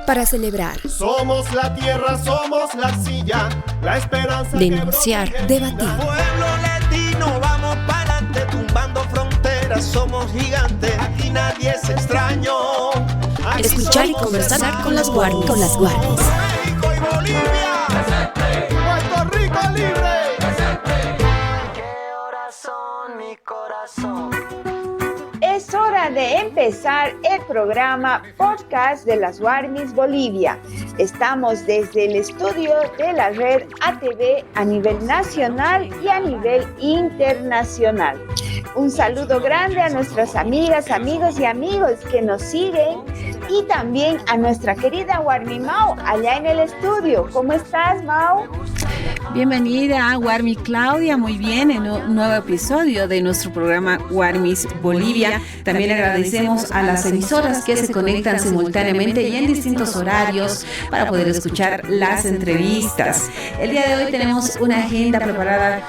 para celebrar, somos la tierra, somos la arcilla, la esperanza, denunciar, debatir. Pueblo latino, vamos para adelante, tumbando fronteras, somos gigantes, aquí nadie es extraño. Aquí Escuchar y conversar con las guardias. México y Bolivia, Puerto Rico libre. ¿qué horas son, mi corazón? Es hora de empezar el programa podcast de las Warmis Bolivia. Estamos desde el estudio de la red ATV a nivel nacional y a nivel internacional. Un saludo grande a nuestras amigas, amigos y amigos que nos siguen y también a nuestra querida Warmi Mau allá en el estudio. ¿Cómo estás, Mau? Bienvenida, Warmi Claudia, muy bien, en un nuevo episodio de nuestro programa Warmis Bolivia. También agradecemos a las emisoras que se conectan simultáneamente y en distintos horarios para poder escuchar las entrevistas. El día de hoy tenemos una agenda preparada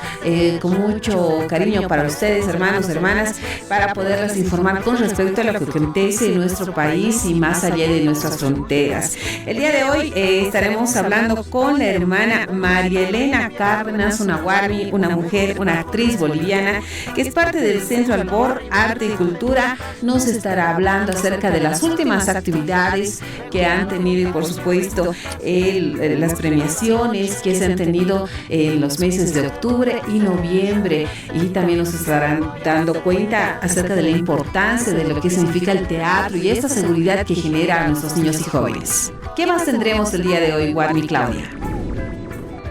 con mucho cariño para ustedes, hermanos, hermanas, para poderles informar con respecto a lo que acontece en nuestro país y más allá de nuestras fronteras. El día de hoy estaremos hablando con la hermana María Elena Cárdenas, una Warmi, una mujer, una actriz boliviana que es parte del Centro Albor Arte y Cultura. Nos estará hablando acerca de las últimas actividades que han tenido y por supuesto las premiaciones que se han tenido en los meses de octubre y noviembre, y también nos estarán dando cuenta acerca de la importancia de lo que significa el teatro y esta seguridad que genera a nuestros niños y jóvenes. ¿Qué más tendremos el día de hoy, Warmi Claudia?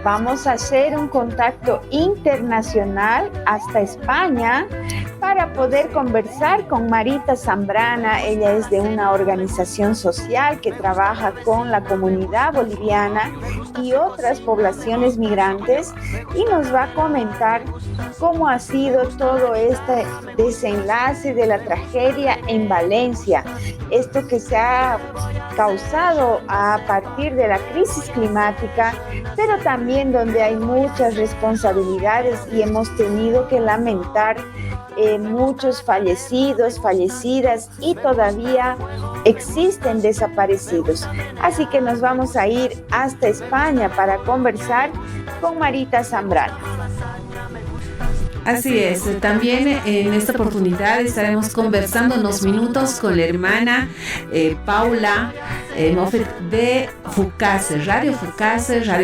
Vamos a hacer un contacto internacional hasta España para poder conversar con Marita Zambrana. Ella es de una organización social que trabaja con la comunidad boliviana y otras poblaciones migrantes y nos va a comentar cómo ha sido todo este desenlace de la tragedia en Valencia. Esto que se ha causado a partir de la crisis climática, pero también donde hay muchas responsabilidades y hemos tenido que lamentar muchos fallecidos, fallecidas y todavía existen desaparecidos. Así que nos vamos a ir hasta España para conversar con Marita Zambrana. Así es, también en esta oportunidad estaremos conversando unos minutos con la hermana Paula Moffett de FUCASE, Radio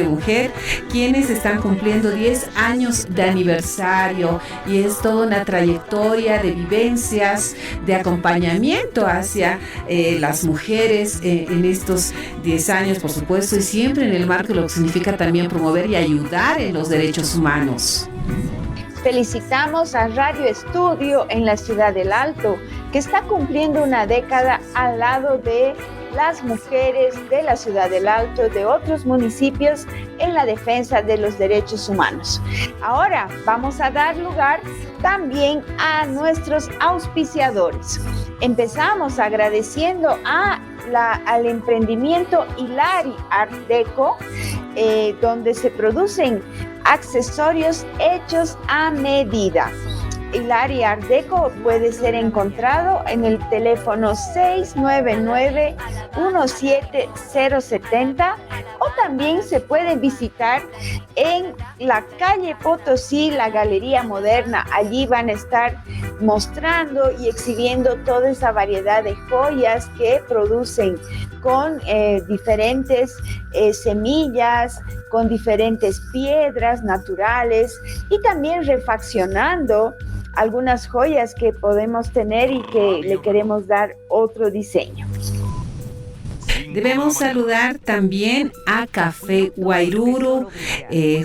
Mujer, quienes están cumpliendo 10 años de aniversario, y es toda una trayectoria de vivencias, de acompañamiento hacia las mujeres en estos 10 años, por supuesto, y siempre en el marco de lo que significa también promover y ayudar en los derechos humanos. Felicitamos a Radio Estudio en la Ciudad del Alto, que está cumpliendo una década al lado de las mujeres de la Ciudad del Alto, de otros municipios, en la defensa de los derechos humanos. Ahora vamos a dar lugar también a nuestros auspiciadores. Empezamos agradeciendo al emprendimiento Hilari Art Deco, donde se producen accesorios hechos a medida. Hilari Art Deco puede ser encontrado en el teléfono 699-17070 o también se puede visitar en la calle Potosí, la Galería Moderna. Allí van a estar mostrando y exhibiendo toda esa variedad de joyas que producen con diferentes semillas, con diferentes piedras naturales y también refaccionando algunas joyas que podemos tener y que le queremos dar otro diseño. Debemos saludar también a Café Guairuru,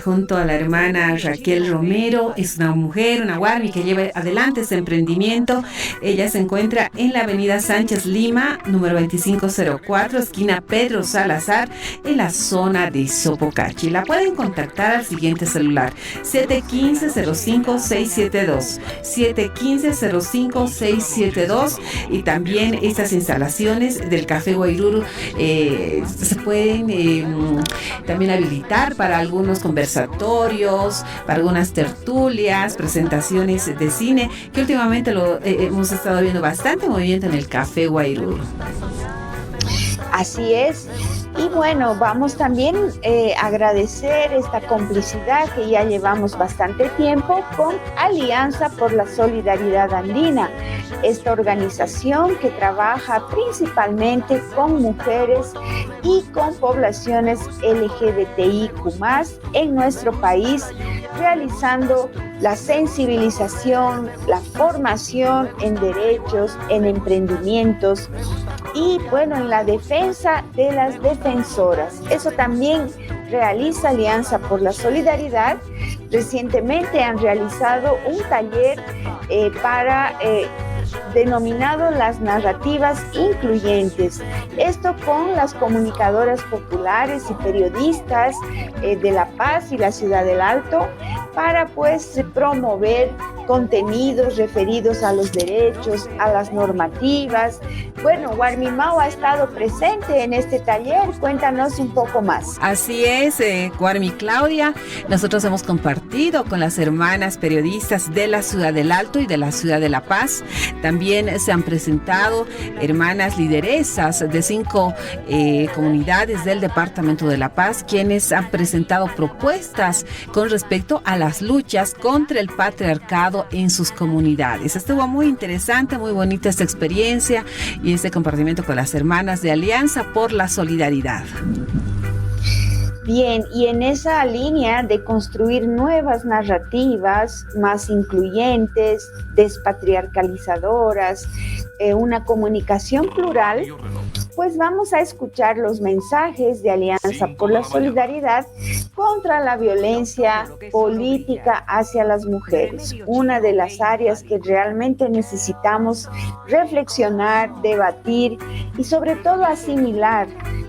junto a la hermana Raquel Romero. Es una mujer, una Warmi que lleva adelante este emprendimiento. Ella se encuentra en la avenida Sánchez Lima, número 2504, esquina Pedro Salazar, en la zona de Sopocachi. La pueden contactar al siguiente celular: 715-05-672, 715-05-672. Y también estas instalaciones del Café Guairuru se pueden también habilitar para algunos conversatorios, para algunas tertulias, presentaciones de cine, que últimamente hemos estado viendo bastante movimiento en el Café Guairuru. Así es. Y bueno, vamos también a agradecer esta complicidad que ya llevamos bastante tiempo con Alianza por la Solidaridad Andina, esta organización que trabaja principalmente con mujeres y con poblaciones LGBTIQ+ en nuestro país, realizando la sensibilización, la formación en derechos, en emprendimientos y bueno, en la defensa de las defensoras. Eso también realiza Alianza por la Solidaridad. Recientemente han realizado un taller denominado las narrativas incluyentes. Esto con las comunicadoras populares y periodistas de La Paz y la Ciudad del Alto para pues promover contenidos referidos a los derechos, a las normativas. Bueno, Guarmimao ha estado presente en este taller, cuéntanos un poco más. Así es, Guarmi Claudia, nosotros hemos compartido con las hermanas periodistas de la Ciudad del Alto y de la Ciudad de La Paz. También se han presentado hermanas lideresas de 5 comunidades del Departamento de La Paz, quienes han presentado propuestas con respecto a las luchas contra el patriarcado en sus comunidades. Estuvo muy interesante, muy bonita esta experiencia y este compartimiento con las hermanas de Alianza por la Solidaridad. Bien, y en esa línea de construir nuevas narrativas más incluyentes, despatriarcalizadoras, una comunicación plural, pues vamos a escuchar los mensajes de Alianza por la Solidaridad contra la violencia política hacia las mujeres, una de las áreas que realmente necesitamos reflexionar, debatir y sobre todo asimilar,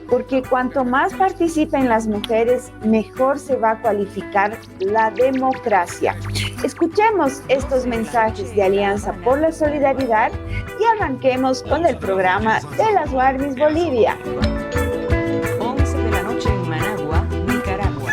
porque cuanto más participen las mujeres, mejor se va a cualificar la democracia. Escuchemos estos mensajes de Alianza por la Solidaridad y arranquemos con el programa de las Guarmis Bolivia. 11 de la noche en Managua, Nicaragua.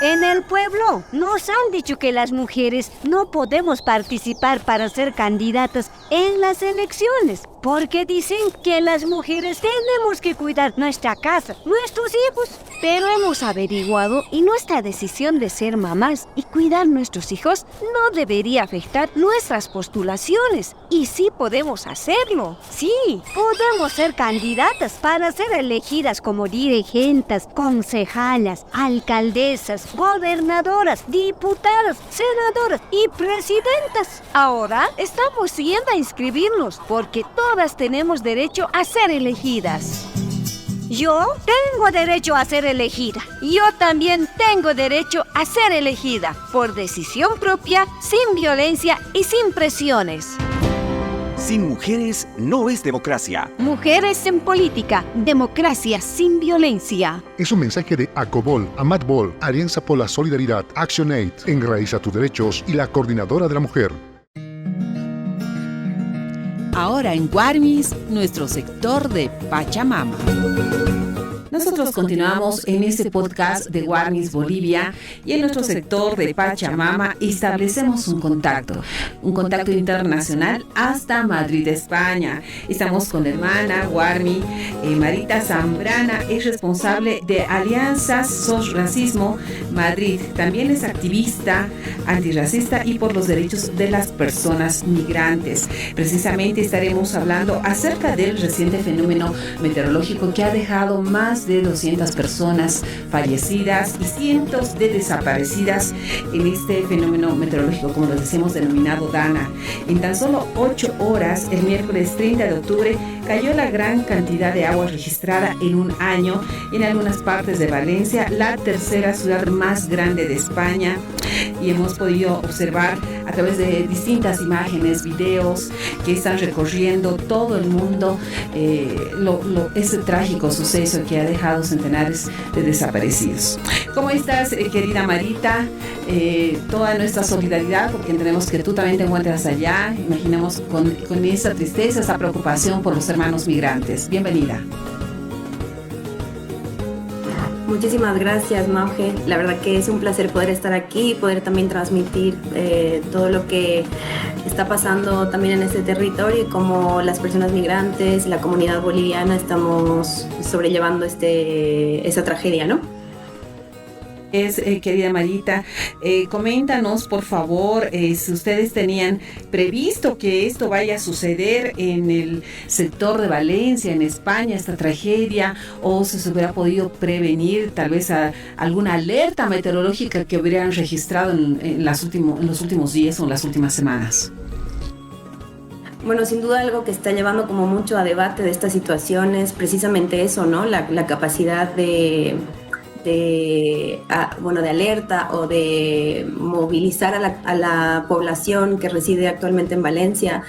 En el pueblo nos han dicho que las mujeres no podemos participar para ser candidatas en las elecciones, porque dicen que las mujeres tenemos que cuidar nuestra casa, nuestros hijos. Pero hemos averiguado y nuestra decisión de ser mamás y cuidar nuestros hijos no debería afectar nuestras postulaciones. Y sí podemos hacerlo. Sí, podemos ser candidatas para ser elegidas como dirigentes, concejalas, alcaldesas, gobernadoras, diputadas, senadoras y presidentas. Ahora estamos yendo a inscribirnos porque todas tenemos derecho a ser elegidas. Yo tengo derecho a ser elegida. Yo también tengo derecho a ser elegida por decisión propia, sin violencia y sin presiones. Sin mujeres no es democracia. Mujeres en política, democracia sin violencia. Es un mensaje de ACOBOL, AMATBOL, Alianza por la Solidaridad, ActionAid, Enraiza tus derechos y la Coordinadora de la Mujer. Ahora en Guarmis, nuestro sector de Pachamama. Nosotros continuamos en este podcast de Guarmis Bolivia y en nuestro sector de Pachamama establecemos un contacto internacional hasta Madrid, España. Estamos con la hermana Guarmi Marita Zambrana, es responsable de Alianzas SOS Racismo Madrid. También es activista antirracista y por los derechos de las personas migrantes. Precisamente estaremos hablando acerca del reciente fenómeno meteorológico que ha dejado más de 200 personas fallecidas y cientos de desaparecidas en este fenómeno meteorológico, como lo decimos, denominado Dana. En tan solo 8 horas, el miércoles 30 de octubre, cayó la gran cantidad de agua registrada en un año en algunas partes de Valencia, la tercera ciudad más grande de España, y hemos podido observar a través de distintas imágenes, videos que están recorriendo todo el mundo ese trágico suceso que ha dejado centenares de desaparecidos. ¿Cómo estás, querida Marita? Toda nuestra solidaridad, porque entendemos que tú también te encuentras allá, imaginamos con esa tristeza, esa preocupación por los hermanos migrantes. Bienvenida. Muchísimas gracias, Mauge. La verdad que es un placer poder estar aquí y poder también transmitir todo lo que está pasando también en este territorio y cómo las personas migrantes y la comunidad boliviana estamos sobrellevando esa tragedia, ¿no? Querida Marita, coméntanos por favor si ustedes tenían previsto que esto vaya a suceder en el sector de Valencia, en España, esta tragedia, o si se hubiera podido prevenir tal vez alguna alerta meteorológica que hubieran registrado en los últimos días o en las últimas semanas. Bueno, sin duda algo que está llevando como mucho a debate de estas situaciones, precisamente eso, ¿no? La capacidad de alerta o de movilizar a la población que reside actualmente en Valencia,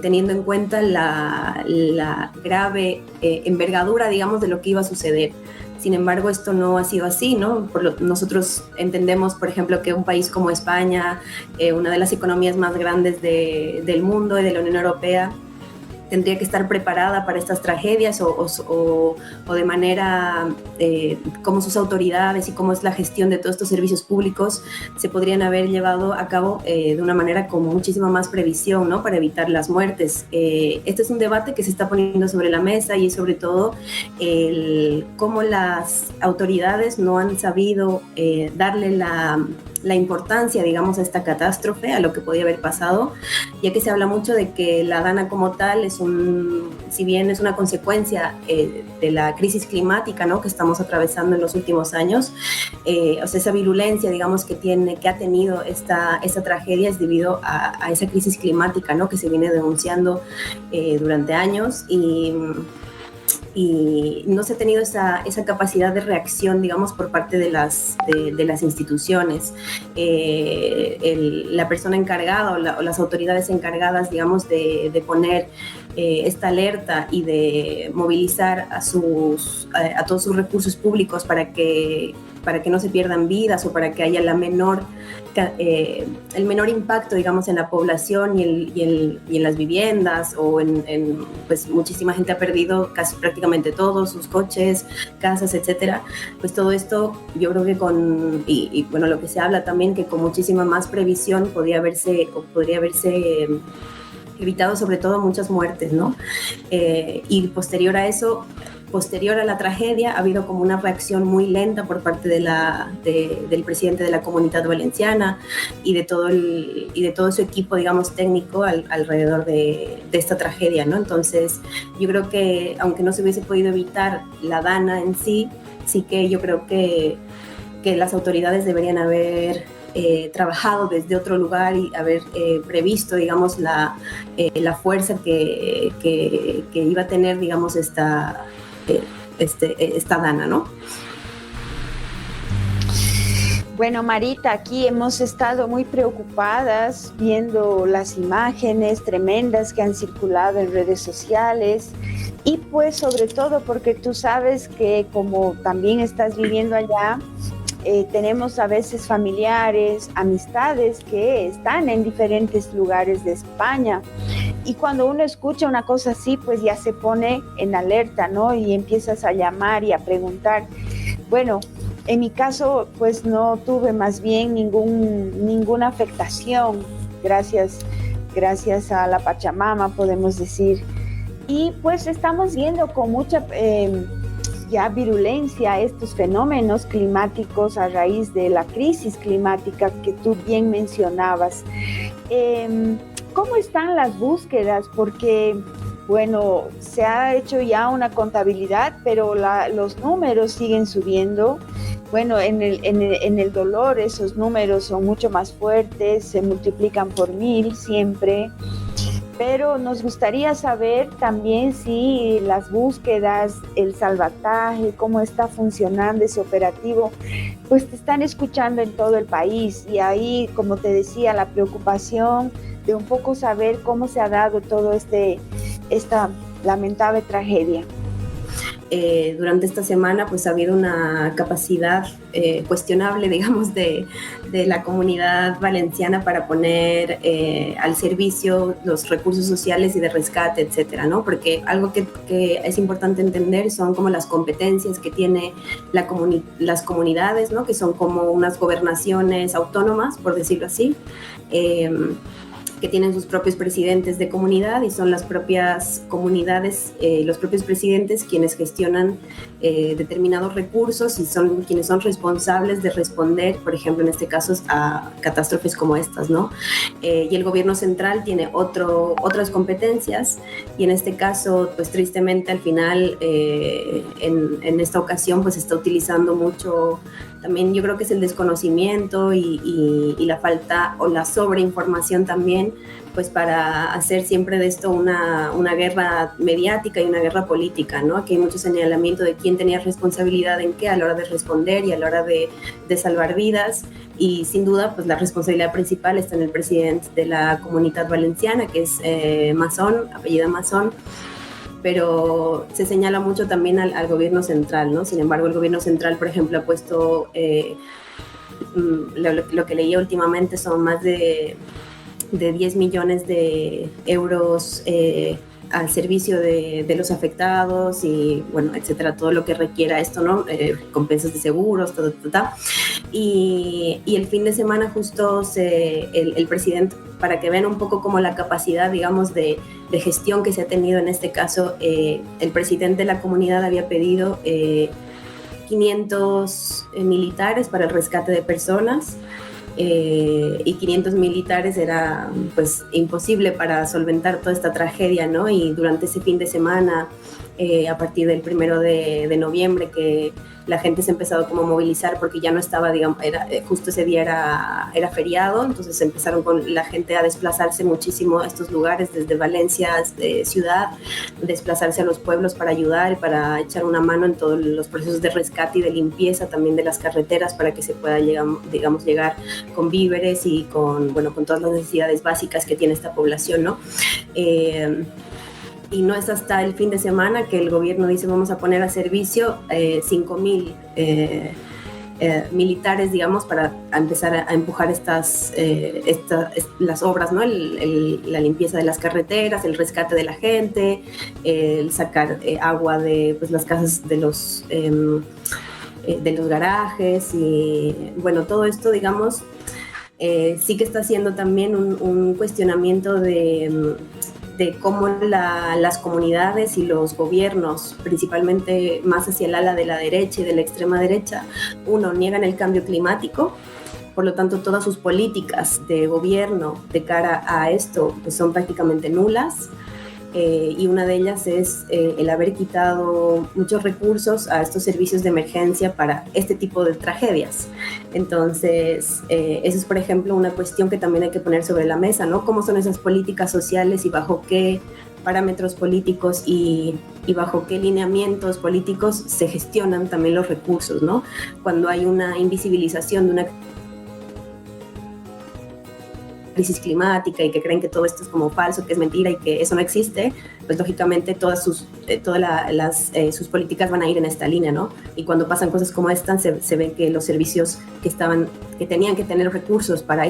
teniendo en cuenta la grave envergadura, digamos, de lo que iba a suceder. Sin embargo, esto no ha sido así, ¿no? Nosotros entendemos, por ejemplo, que un país como España, una de las economías más grandes del mundo y de la Unión Europea, tendría que estar preparada para estas tragedias o de manera como sus autoridades y cómo es la gestión de todos estos servicios públicos se podrían haber llevado a cabo de una manera con muchísima más previsión, ¿no? Para evitar las muertes. Este es un debate que se está poniendo sobre la mesa y sobre todo cómo las autoridades no han sabido darle la importancia, digamos, a esta catástrofe, a lo que podía haber pasado, ya que se habla mucho de que la Dana como tal si bien es una consecuencia de la crisis climática, ¿no? Que estamos atravesando en los últimos años, o sea, esa virulencia, digamos, que ha tenido esta tragedia es debido a esa crisis climática, ¿no? Que se viene denunciando durante años y no se ha tenido esa capacidad de reacción, digamos, por parte de las instituciones. La persona encargada o las autoridades encargadas, digamos, de poner esta alerta y de movilizar a todos sus recursos públicos para que no se pierdan vidas o para que haya el menor impacto, digamos, en la población y en las viviendas o pues muchísima gente ha perdido casi prácticamente todos sus coches, casas, etcétera. Pues todo esto yo creo que bueno, lo que se habla también que con muchísima más previsión podría haberse evitado sobre todo muchas muertes, ¿no? Y posterior a eso, posterior a la tragedia, ha habido como una reacción muy lenta por parte del presidente de la Comunitat Valenciana y de todo su equipo, digamos, técnico alrededor de esta tragedia, ¿no? Entonces, yo creo que aunque no se hubiese podido evitar la Dana en sí que yo creo que las autoridades deberían haber trabajado desde otro lugar y haber previsto, digamos, la fuerza que iba a tener, digamos, esta Dana, ¿no? Bueno, Marita, aquí hemos estado muy preocupadas viendo las imágenes tremendas que han circulado en redes sociales y pues sobre todo porque tú sabes que como también estás viviendo allá, tenemos a veces familiares, amistades que están en diferentes lugares de España y cuando uno escucha una cosa así, pues ya se pone en alerta, ¿no? Y empiezas a llamar y a preguntar. Bueno, en mi caso, pues no tuve más bien ninguna afectación, gracias a la Pachamama, podemos decir. Y pues estamos viendo con mucha ya virulencia estos fenómenos climáticos a raíz de la crisis climática que tú bien mencionabas. ¿Cómo están las búsquedas? Porque, bueno, se ha hecho ya una contabilidad, pero los números siguen subiendo. Bueno, en el dolor esos números son mucho más fuertes, se multiplican por 1000 siempre. Pero nos gustaría saber también si las búsquedas, el salvataje, cómo está funcionando ese operativo, pues te están escuchando en todo el país. Y ahí, como te decía, la preocupación de un poco saber cómo se ha dado todo esta lamentable tragedia. durante esta semana pues ha habido una capacidad cuestionable, digamos, de la comunidad valenciana para poner al servicio los recursos sociales y de rescate, etcétera, ¿no? Porque algo que es importante entender son como las competencias que tiene las comunidades, ¿no? Que son como unas gobernaciones autónomas, por decirlo así, que tienen sus propios presidentes de comunidad y son las propias comunidades, los propios presidentes quienes gestionan determinados recursos y son quienes son responsables de responder, por ejemplo, en este caso, a catástrofes como estas, ¿no? Y el gobierno central tiene otras competencias y en este caso, pues tristemente al final, en esta ocasión, pues está utilizando mucho, también yo creo que es el desconocimiento y la falta o la sobreinformación también, pues para hacer siempre de esto una guerra mediática y una guerra política, ¿no? Aquí hay mucho señalamiento de quién tenía responsabilidad en qué a la hora de responder y a la hora de salvar vidas, y sin duda pues la responsabilidad principal está en el presidente de la Comunitat Valenciana, que es Masson, apellida Masson, pero se señala mucho también al gobierno central, ¿no? Sin embargo, el gobierno central, por ejemplo, ha puesto, lo que leía últimamente son más de 10 millones de euros al servicio de los afectados y, bueno, etcétera, todo lo que requiera esto, ¿no? Compensas de seguros, todo. Y el fin de semana justo el presidente, para que vean un poco como la capacidad, digamos, de gestión que se ha tenido en este caso, el presidente de la comunidad había pedido 500 militares para el rescate de personas, y 500 militares era pues imposible para solventar toda esta tragedia, ¿no? Y durante ese fin de semana, a partir del 1 de noviembre, que la gente se ha empezado como a movilizar porque ya no estaba, digamos, justo ese día era feriado, entonces empezaron con la gente a desplazarse muchísimo a estos lugares, desde Valencia, ciudad, desplazarse a los pueblos para ayudar y para echar una mano en todos los procesos de rescate y de limpieza también de las carreteras para que se pueda llegar con víveres y con todas las necesidades básicas que tiene esta población, ¿no? Y no es hasta el fin de semana que el gobierno dice vamos a poner a servicio 5,000 militares, digamos, para empezar a empujar las obras, ¿no? La limpieza de las carreteras, el rescate de la gente, el sacar agua de pues, las casas de los garajes y, bueno, todo esto, digamos, sí que está haciendo también un cuestionamiento de cómo las comunidades y los gobiernos, principalmente más hacia el ala de la derecha y de la extrema derecha, niegan el cambio climático, por lo tanto todas sus políticas de gobierno de cara a esto pues, son prácticamente nulas. Y una de ellas es el haber quitado muchos recursos a estos servicios de emergencia para este tipo de tragedias. Entonces, eso es, por ejemplo, una cuestión que también hay que poner sobre la mesa, ¿no? ¿Cómo son esas políticas sociales y bajo qué parámetros políticos y bajo qué lineamientos políticos se gestionan también los recursos, ¿no? Cuando hay una invisibilización de una crisis climática y que creen que todo esto es como falso, que es mentira y que eso no existe, pues lógicamente todas sus políticas van a ir en esta línea, ¿no? Y cuando pasan cosas como esta, se ve que los servicios que tenían que tener recursos para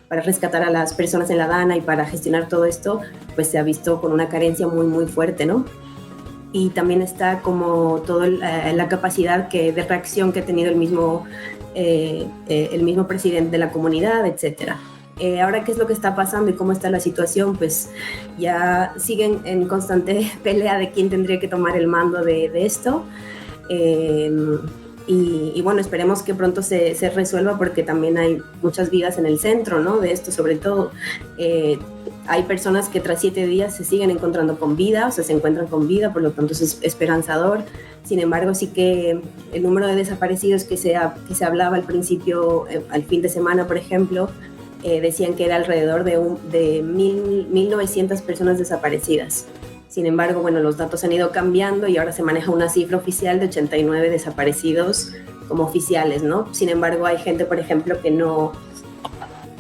para rescatar a las personas en la Dana y para gestionar todo esto, pues se ha visto con una carencia muy, muy fuerte, ¿no? Y también está como toda la capacidad de reacción que ha tenido el mismo presidente de la comunidad, etcétera. Ahora, ¿qué es lo que está pasando y cómo está la situación? Pues ya siguen en constante pelea de quién tendría que tomar el mando de esto. Y bueno, esperemos que pronto se resuelva porque también hay muchas vidas en el centro, ¿no? De esto, sobre todo. Hay personas que tras 7 días se siguen encontrando con vida, o sea, se encuentran con vida, por lo tanto es esperanzador. Sin embargo, sí que el número de desaparecidos que se hablaba al principio, al fin de semana, por ejemplo, decían que era alrededor de 1.900 personas desaparecidas. Sin embargo, bueno, los datos han ido cambiando y ahora se maneja una cifra oficial de 89 desaparecidos como oficiales, ¿no? Sin embargo, hay gente, por ejemplo, que no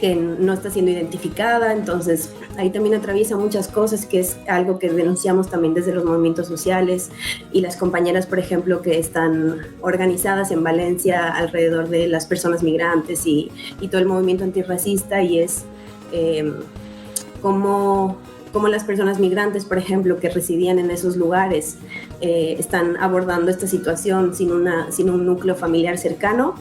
que no está siendo identificada. Entonces ahí también atraviesa muchas cosas, que es algo que denunciamos también desde los movimientos sociales y las compañeras, por ejemplo, que están organizadas en Valencia alrededor de las personas migrantes y todo el movimiento antirracista, y es cómo las personas migrantes, por ejemplo, que residían en esos lugares, están abordando esta situación sin un núcleo familiar cercano,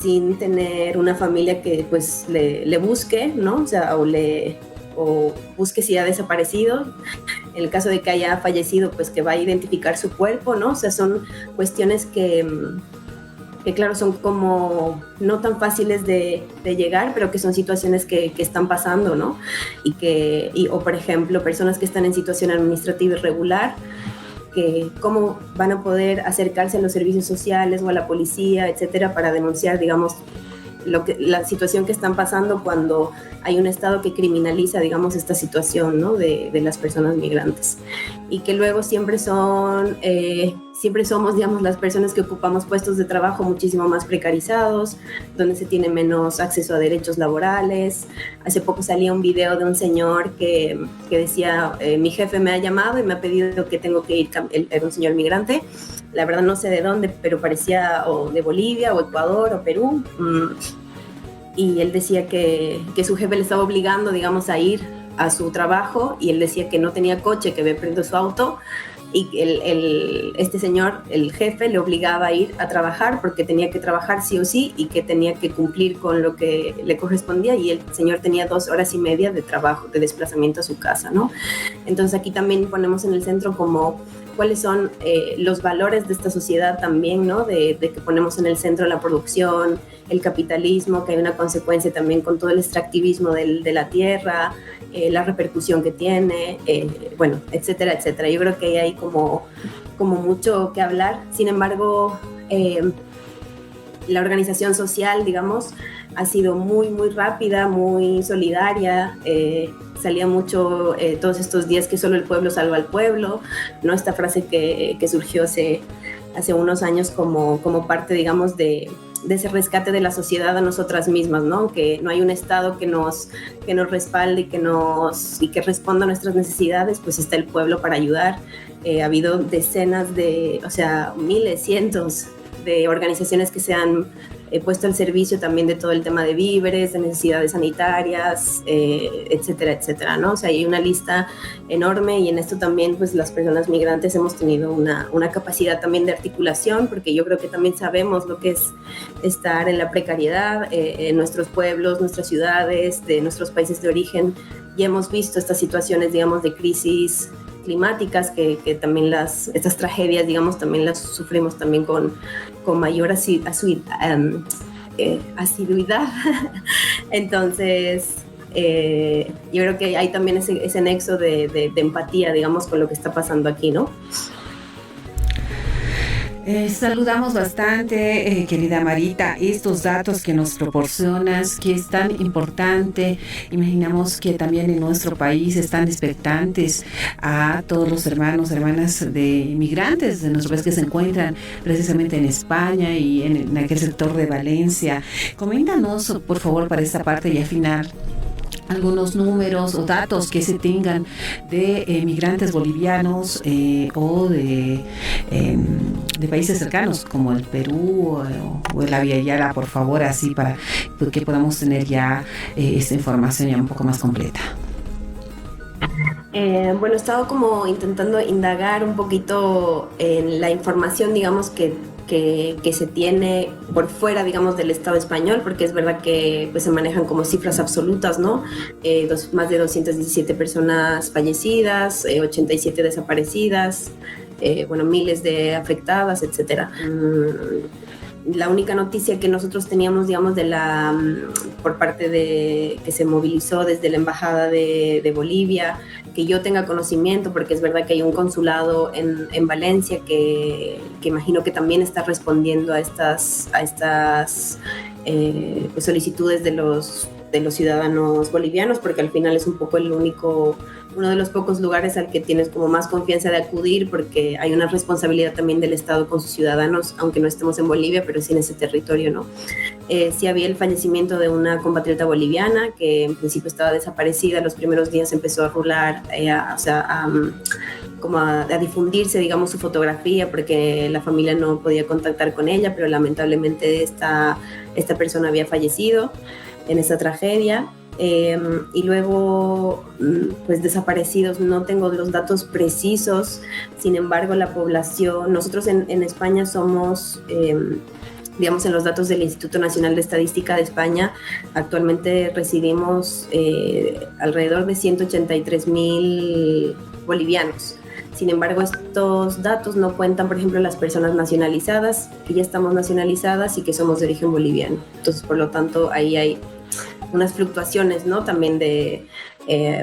sin tener una familia que pues le busque, ¿no? O sea, o busque si ha desaparecido. En el caso de que haya fallecido, pues que va a identificar su cuerpo, ¿no? O sea, son cuestiones que claro, son como no tan fáciles de llegar, pero que son situaciones que están pasando, ¿no? O por ejemplo, personas que están en situación administrativa irregular, que cómo van a poder acercarse a los servicios sociales o a la policía, etcétera, para denunciar, digamos, la situación que están pasando cuando hay un Estado que criminaliza, digamos, esta situación, ¿no? de las personas migrantes. Y que luego siempre somos, digamos, las personas que ocupamos puestos de trabajo muchísimo más precarizados, donde se tiene menos acceso a derechos laborales. Hace poco salía un video de un señor que decía, mi jefe me ha llamado y me ha pedido que tengo que ir, era un señor migrante, la verdad no sé de dónde, pero parecía o de Bolivia o Ecuador o Perú, y él decía que su jefe le estaba obligando, digamos, a ir a su trabajo, y él decía que no tenía coche, que había perdido su auto, y este señor, el jefe, le obligaba a ir a trabajar porque tenía que trabajar sí o sí y que tenía que cumplir con lo que le correspondía, y el señor tenía 2 horas y media de trabajo, de desplazamiento a su casa, ¿no? Entonces aquí también ponemos en el centro como cuáles son los valores de esta sociedad también, ¿no? De que ponemos en el centro la producción, el capitalismo, que hay una consecuencia también con todo el extractivismo de la tierra, la repercusión que tiene, bueno, etcétera, etcétera. Yo creo que hay como mucho que hablar. Sin embargo, la organización social, digamos, ha sido muy, muy rápida, muy solidaria. Salía mucho todos estos días que solo el pueblo salva al pueblo, ¿no? Esta frase que surgió hace unos años como parte, digamos, de ese rescate de la sociedad a nosotras mismas, ¿no? Que no hay un Estado que nos respalde y que responda a nuestras necesidades, pues está el pueblo para ayudar. Ha habido decenas miles, cientos de organizaciones que se han puesto al servicio también de todo el tema de víveres, de necesidades sanitarias, etcétera, etcétera, ¿no? O sea, hay una lista enorme, y en esto también, pues, las personas migrantes hemos tenido una capacidad también de articulación, porque yo creo que también sabemos lo que es estar en la precariedad en nuestros pueblos, nuestras ciudades, de nuestros países de origen, y hemos visto estas situaciones, digamos, de crisis climáticas que también estas tragedias, digamos, también las sufrimos también con mayor asiduidad. Entonces, yo creo que hay también ese nexo de empatía, digamos, con lo que está pasando aquí, ¿no? Saludamos bastante, querida Marita, estos datos que nos proporcionas, que es tan importante. Imaginamos que también en nuestro país están expectantes a todos los hermanos, hermanas de inmigrantes de nuestro país que se encuentran precisamente en España y en aquel sector de Valencia. Coméntanos, por favor, para esta parte ya final, algunos números o datos que se tengan de migrantes bolivianos o de países cercanos como el Perú o la Vía Yala, por favor, así para que podamos tener ya esta información ya un poco más completa. Bueno, he estado como intentando indagar un poquito en la información, digamos, que se tiene por fuera, digamos, del Estado español, porque es verdad que pues se manejan como cifras absolutas, ¿no? Más de 217 personas fallecidas, 87 desaparecidas, miles de afectadas, etcétera. La única noticia que nosotros teníamos, digamos, por parte de que se movilizó desde la Embajada de Bolivia, que yo tenga conocimiento, porque es verdad que hay un consulado en Valencia que imagino que también está respondiendo a estas pues solicitudes de los ciudadanos bolivianos, porque al final es un poco el único uno de los pocos lugares al que tienes como más confianza de acudir, porque hay una responsabilidad también del Estado con sus ciudadanos, aunque no estemos en Bolivia, pero sí en ese territorio, ¿no? Sí había el fallecimiento de una compatriota boliviana que en principio estaba desaparecida. Los primeros días empezó a rular, a difundirse, digamos, su fotografía, porque la familia no podía contactar con ella, pero lamentablemente esta persona había fallecido en esa tragedia. Y luego, pues desaparecidos, no tengo los datos precisos. Sin embargo, la población, nosotros en España somos, digamos, en los datos del Instituto Nacional de Estadística de España, actualmente residimos alrededor de 183,000 bolivianos. Sin embargo, estos datos no cuentan, por ejemplo, las personas nacionalizadas, que ya estamos nacionalizadas y que somos de origen boliviano. Entonces, por lo tanto, ahí hay unas fluctuaciones, ¿no? También de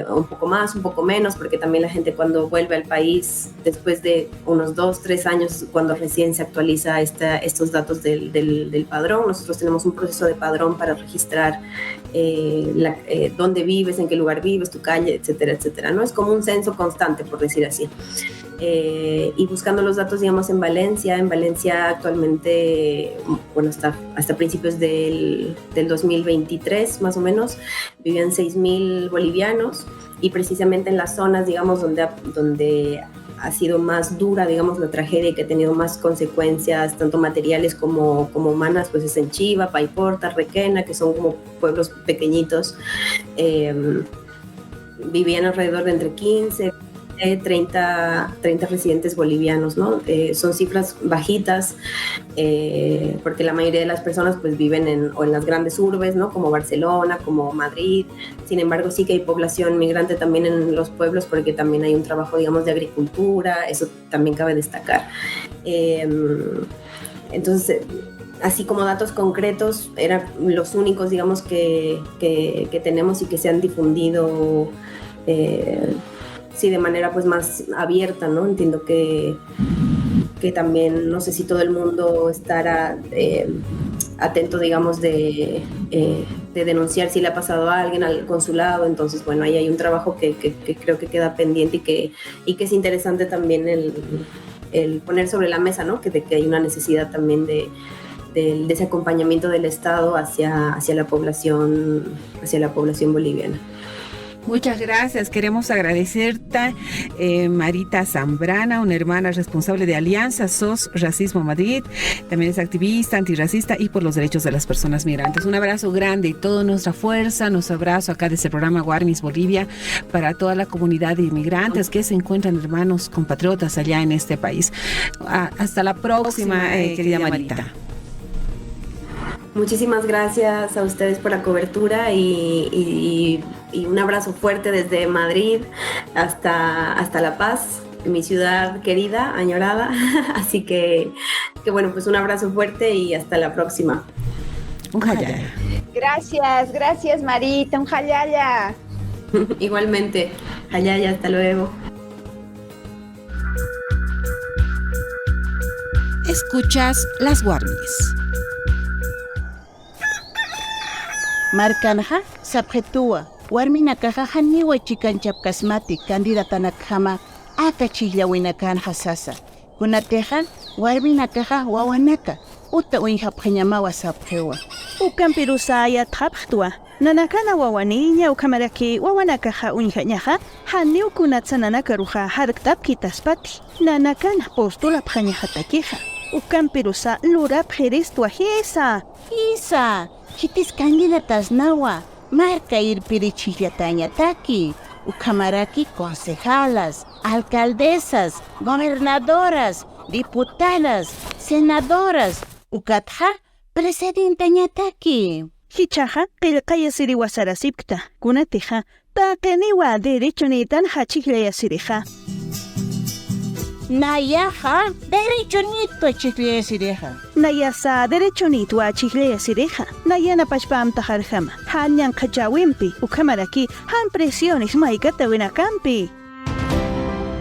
un poco más, un poco menos, porque también la gente cuando vuelve al país, después de unos 2-3 años, cuando recién se actualiza estos datos del padrón, nosotros tenemos un proceso de padrón para registrar dónde vives, en qué lugar vives, tu calle, etcétera, etcétera, ¿no? Es como un censo constante, por decir así. Y buscando los datos, digamos, en Valencia actualmente, bueno, hasta principios del 2023, más o menos, vivían 6,000 bolivianos, y precisamente en las zonas, digamos, donde ha sido más dura, digamos, la tragedia, y que ha tenido más consecuencias, tanto materiales como humanas, pues es en Chiva, Paiporta, Requena, que son como pueblos pequeñitos. Vivían alrededor de entre 15 30 residentes bolivianos, ¿no? Son cifras bajitas, porque la mayoría de las personas pues viven en las grandes urbes, ¿no? Como Barcelona, como Madrid. Sin embargo, sí que hay población migrante también en los pueblos, porque también hay un trabajo, digamos, de agricultura, eso también cabe destacar. Entonces, así como datos concretos, eran los únicos, digamos, que tenemos y que se han difundido sí, de manera pues más abierta, ¿no? Entiendo que también, no sé si todo el mundo estará atento, digamos, de denunciar si le ha pasado a alguien al consulado. Entonces, bueno, ahí hay un trabajo que creo que queda pendiente y que es interesante también el poner sobre la mesa, ¿no? Que hay una necesidad también de ese acompañamiento del Estado hacia la población boliviana. Muchas gracias. Queremos agradecerte, Marita Zambrana, una hermana responsable de Alianza SOS Racismo Madrid. También es activista, antirracista y por los derechos de las personas migrantes. Un abrazo grande y toda nuestra fuerza, nuestro abrazo acá desde el programa Warmis Bolivia para toda la comunidad de inmigrantes que se encuentran, hermanos, compatriotas allá en este país. Hasta la próxima, querida Marita. Muchísimas gracias a ustedes por la cobertura y un abrazo fuerte desde Madrid hasta La Paz, mi ciudad querida, añorada. Así que bueno, pues un abrazo fuerte y hasta la próxima. Un jayaya. Gracias Marita, un jayaya. Igualmente, jayaya, hasta luego. Escuchas Las Warmis. Marcanja, Sabjetua, Warminakaja Haniwa Chicanchapkasmati, candidata Nakhama, Akachilla Winakanja Sasa, Kunatejan, Warminakaja Wawanaka, Uta Winhapanyamawa Sabjewa. Ukampirusaya Traptua, Nanakana Wawaniña, Ukamaraki, Wawanakaja Unjanyaja, Haniu Kunatsananakaruja, Harktapkitaspati, Nanakana Postula Panyahatakeja, Ukampirusa Lura Peristua Hisa. Chitis candidatas nawa, marca ir pirichillatañataki, ucamaraki concejalas, alcaldesas, gobernadoras, diputadas, senadoras, ukatja, presidentañataki. Hichaja, qilqaya siriwasarasipta, kunateja, taqeniwa derechonitan hachikleya sirija. Nayaja, derechonito chiclea sireja. Nayasa, derechonito a chiclea sireja. Nayana pachpam tajarjama. Hanyan kachawimpi, ukamaraki, han presiones maikata winacampi.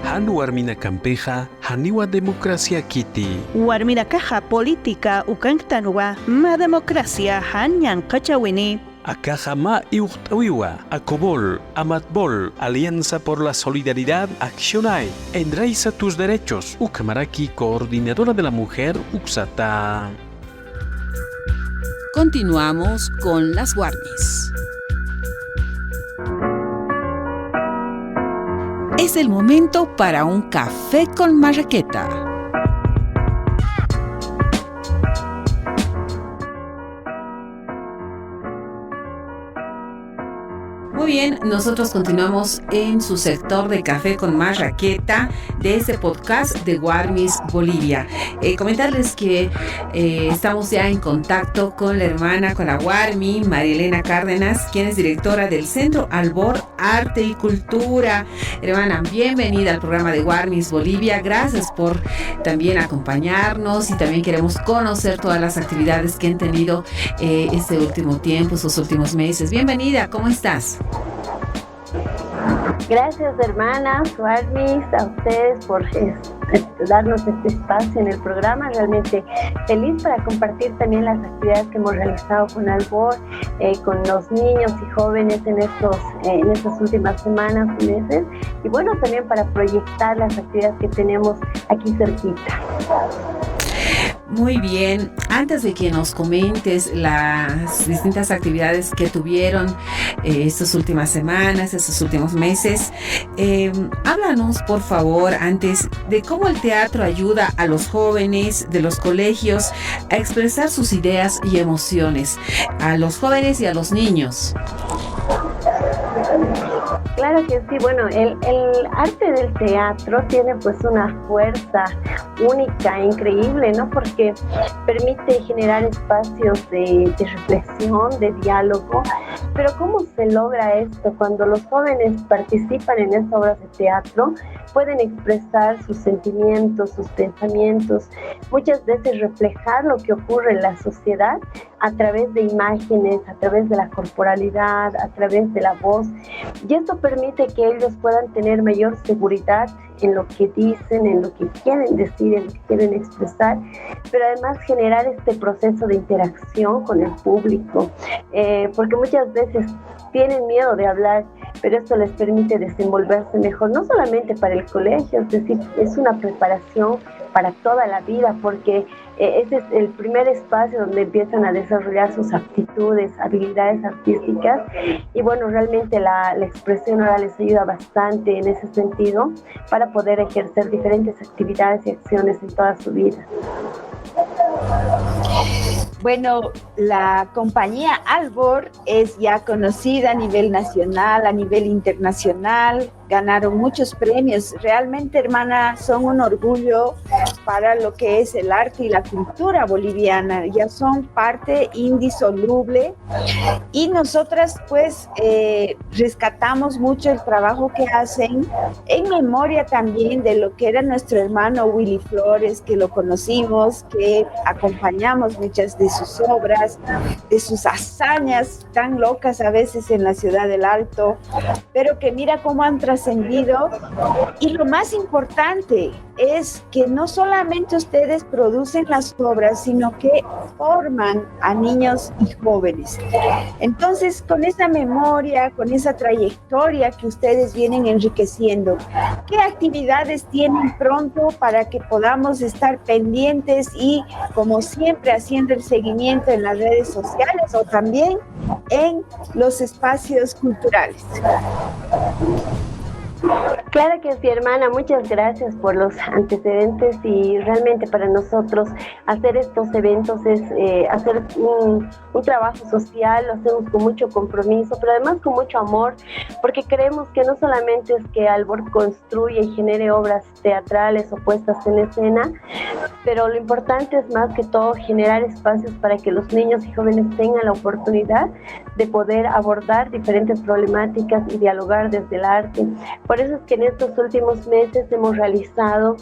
Han warmina campeja, haniwa democracia kiti. Warmina caja política ukanktanwa, ma democracia hanyan kachawini. Acajamá y Uchtawiwa, Acobol, Amatbol, Alianza por la Solidaridad, Accionai, Enraiza tus derechos, Ucamaraki, coordinadora de la mujer, Uxata. Continuamos con las Warmis. Es el momento para un café con marraqueta. Muy bien, nosotros continuamos en su sector de Café con Marraqueta de este podcast de Warmis Bolivia. Comentarles que estamos ya en contacto con la hermana, con la Warmi, María Elena Cárdenas, quien es directora del Centro Albor Arte y Cultura. Hermana, bienvenida al programa de Warmis Bolivia. Gracias por también acompañarnos y también queremos conocer todas las actividades que han tenido este último tiempo, estos últimos meses. Bienvenida, ¿cómo estás? Gracias, hermanas, Warmis, a ustedes por darnos este espacio en el programa. Realmente feliz para compartir también las actividades que hemos realizado con Albor, con los niños y jóvenes en estas últimas semanas y meses. Y bueno, también para proyectar las actividades que tenemos aquí cerquita. Muy bien, antes de que nos comentes las distintas actividades que tuvieron estas últimas semanas, estos últimos meses, háblanos por favor antes de cómo el teatro ayuda a los jóvenes de los colegios a expresar sus ideas y emociones, a los jóvenes y a los niños. Claro que sí, bueno, el arte del teatro tiene pues una fuerza única, increíble, ¿no? Porque permite generar espacios de reflexión, de diálogo. Pero ¿cómo se logra esto? Cuando los jóvenes participan en estas obras de teatro, pueden expresar sus sentimientos, sus pensamientos, muchas veces reflejar lo que ocurre en la sociedad a través de imágenes, a través de la corporalidad, a través de la voz. Y esto permite que ellos puedan tener mayor seguridad en lo que dicen, en lo que quieren decir, en lo que quieren expresar, pero además generar este proceso de interacción con el público, porque muchas veces tienen miedo de hablar, pero esto les permite desenvolverse mejor, no solamente para el colegio, es decir, es una preparación para toda la vida, porque ese es el primer espacio donde empiezan a desarrollar sus aptitudes, habilidades artísticas, y bueno, realmente la expresión oral les ayuda bastante en ese sentido para poder ejercer diferentes actividades y acciones en toda su vida. Bueno, la compañía Albor es ya conocida a nivel nacional, a nivel internacional, ganaron muchos premios. Realmente, hermana, son un orgullo para lo que es el arte y la cultura boliviana. Ya son parte indisoluble y nosotras pues rescatamos mucho el trabajo que hacen en memoria también de lo que era nuestro hermano Willy Flores, que lo conocimos, que acompañamos muchas de sus obras, de sus hazañas tan locas a veces en la ciudad del Alto, pero que mira cómo han trascendido. Y lo más importante es que no solamente ustedes producen las obras, sino que forman a niños y jóvenes. Entonces, con esa memoria, con esa trayectoria que ustedes vienen enriqueciendo, ¿qué actividades tienen pronto para que podamos estar pendientes y, como siempre, haciendo el seguimiento en las redes sociales o también en los espacios culturales? Claro que sí, hermana, muchas gracias por los antecedentes, y realmente para nosotros hacer estos eventos es hacer un trabajo social, lo hacemos con mucho compromiso, pero además con mucho amor, porque creemos que no solamente es que Albor construye y genere obras teatrales o puestas en escena, pero lo importante es más que todo generar espacios para que los niños y jóvenes tengan la oportunidad de poder abordar diferentes problemáticas y dialogar desde el arte. Por eso es que en estos últimos meses hemos realizado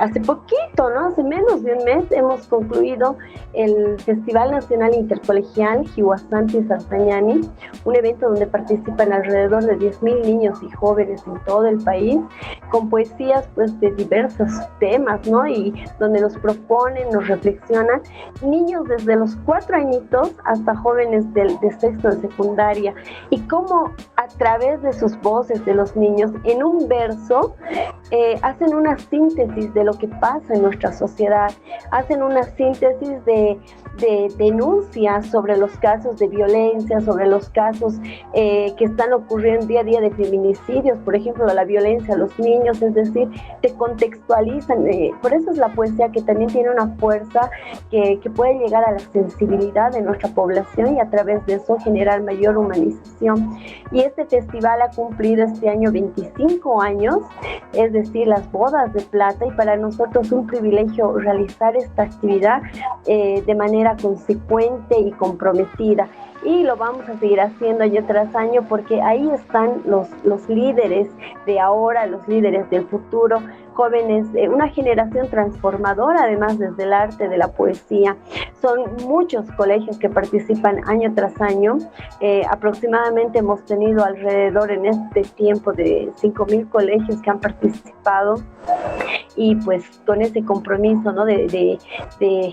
hace poquito, ¿no? Hace menos de un mes hemos concluido el Festival Nacional Intercolegial Jihuasanti Sartañani, un evento donde participan alrededor de 10.000 niños y jóvenes en todo el país, con poesías pues de diversos temas, ¿no? Y y donde nos proponen, nos reflexionan, niños desde los 4 añitos hasta jóvenes de sexto de secundaria, y cómo a través de sus voces de los niños en un verso hacen una síntesis de lo que pasa en nuestra sociedad, hacen una síntesis de denuncias sobre los casos de violencia, sobre los casos que están ocurriendo día a día de feminicidios, por ejemplo, de la violencia a los niños, es decir, te contextualizan. Por eso es la poesía que también tiene una fuerza que puede llegar a la sensibilidad de nuestra población y a través de eso generar mayor humanización. Y este festival ha cumplido este año 25 años, es decir, las bodas de plata, y para nosotros un privilegio realizar esta actividad de manera consecuente y comprometida. Y lo vamos a seguir haciendo año tras año porque ahí están los líderes de ahora, los líderes del futuro, jóvenes, una generación transformadora, además desde el arte de la poesía. Son muchos colegios que participan año tras año. Aproximadamente hemos tenido alrededor en este tiempo de 5,000 colegios que han participado, y pues con ese compromiso, ¿no?, de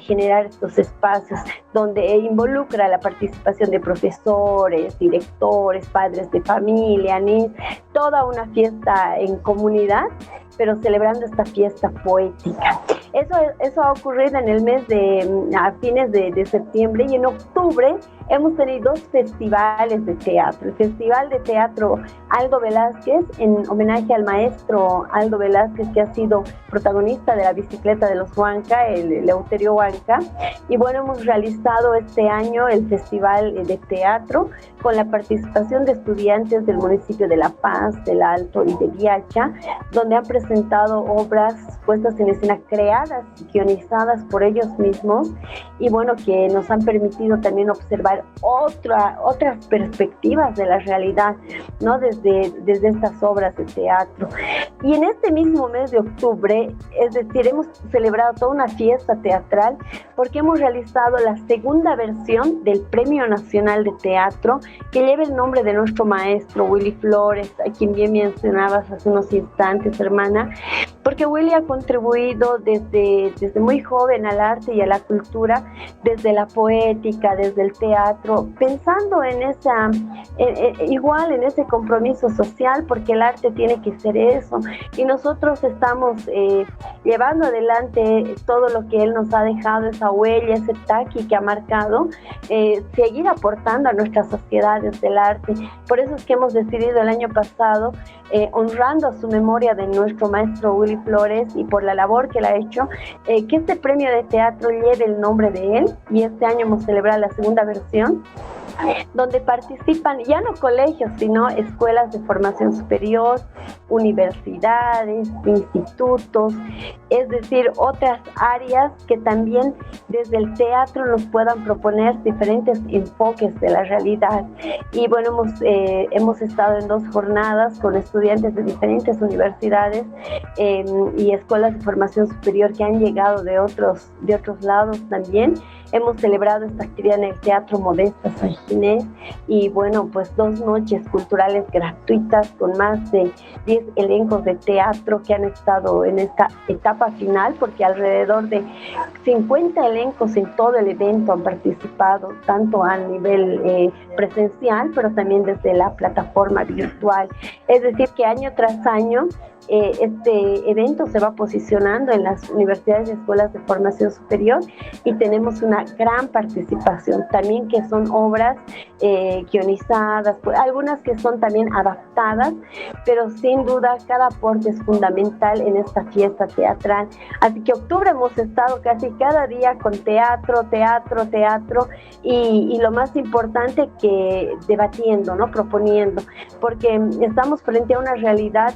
generar estos espacios donde involucra la participación de profesores, directores, padres de familia, niños, toda una fiesta en comunidad, pero celebrando esta fiesta poética. Eso ha ocurrido en el mes a fines de septiembre, y en octubre hemos tenido 2 festivales de teatro. El Festival de Teatro Aldo Velázquez, en homenaje al maestro Aldo Velázquez, que ha sido protagonista de la bicicleta de los Huanca, el Eleuterio Huanca. Y bueno, hemos realizado este año el Festival de Teatro con la participación de estudiantes del municipio de La Paz, del Alto y de Viacha, donde han presentado obras puestas en escena, creadas y guionizadas por ellos mismos, y bueno, que nos han permitido también observar otras perspectivas de la realidad, ¿no?, desde estas obras de teatro. Y en este mismo mes de octubre, es decir, hemos celebrado toda una fiesta teatral porque hemos realizado la segunda versión del Premio Nacional de Teatro, que lleva el nombre de nuestro maestro Willy Flores, a quien bien mencionabas hace unos instantes, hermana, porque Willy ha contribuido desde muy joven al arte y a la cultura, desde la poética, desde el teatro, pensando en igual en ese compromiso social, porque el arte tiene que ser eso, y nosotros estamos llevando adelante todo lo que él nos ha dejado, esa huella, ese taqui que ha marcado, seguir aportando a nuestras sociedades del arte. Por eso es que hemos decidido el año pasado, honrando su memoria de nuestro maestro Willy Flores y por la labor que él ha hecho, que este premio de teatro lleve el nombre de él, y este año hemos celebrado la segunda versión, donde participan ya no colegios, sino escuelas de formación superior, universidades, institutos, es decir, otras áreas que también desde el teatro nos puedan proponer diferentes enfoques de la realidad. Y bueno, hemos estado en 2 jornadas con estudiantes de diferentes universidades y escuelas de formación superior que han llegado de otros lados también. Hemos celebrado esta actividad en el Teatro Modesta San Ginés, y bueno, pues 2 noches culturales gratuitas con más de 10 elencos de teatro que han estado en esta etapa final, porque alrededor de 50 elencos en todo el evento han participado, tanto a nivel presencial, pero también desde la plataforma virtual. Es decir, que año tras año este evento se va posicionando en las universidades y escuelas de formación superior, y tenemos una gran participación también, que son obras guionizadas, pues, algunas que son también adaptadas, pero sin duda cada aporte es fundamental en esta fiesta teatral. Así que octubre hemos estado casi cada día con teatro, y lo más importante, que debatiendo, ¿no?, proponiendo, porque estamos frente a una realidad